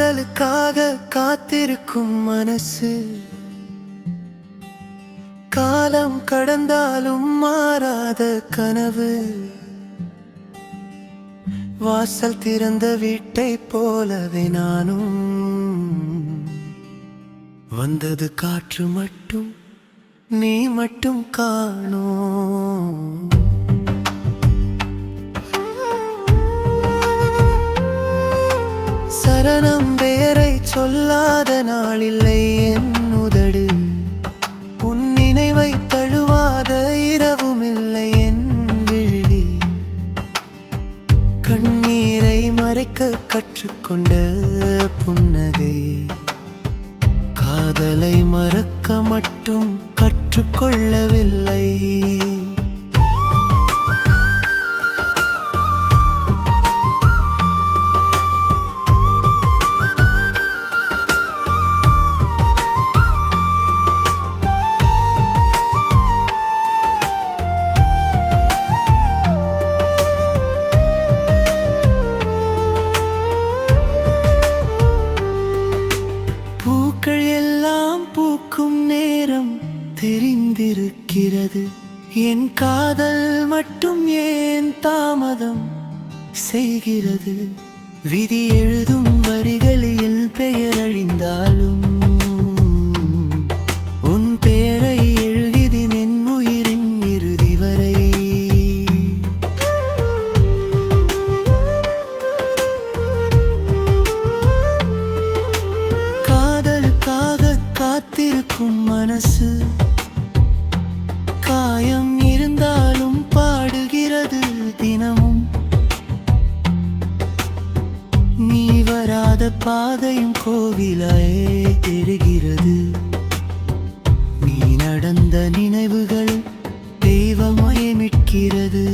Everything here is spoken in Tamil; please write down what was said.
காதலுக்காக காத்திருக்கும் மனசு காலம் கடந்தாலும் மாறாத கனவு வாசல் திறந்த வீட்டை போலவே நானும் வந்தது காற்று மட்டும் நீ மட்டும் காணோம் சரணம் வேரை சொல்லாத நாளில்லை என் உதடு உன் நினைவை தழுவாத இரவும் இல்லை என் விழி கண்ணீரை மறைக்க கற்றுக்கொண்ட புன்னகை காதலை மறக்க மட்டும் கற்றுக்கொள்ளவில்லை பூக்கள் எல்லாம் பூக்கும் நேரம் தெரிந்திருக்கிறது என் காதல் மட்டும் ஏன் தாமதம் செய்கிறது விதி எழுதும் வரிகளில் பெயர் அழிந்தாலும் உன் பெயரை எழுதினேன் என் உயிரின் இறுதி வரை காத்திருக்கும் மனசு காயம் இருந்தாலும் பாடுகிறது தினமும் நீ வராத பாதையும் கோவிலாயே தெரிகிறது நீ நடந்த நினைவுகள் தெய்வமாய் மீட்கிறது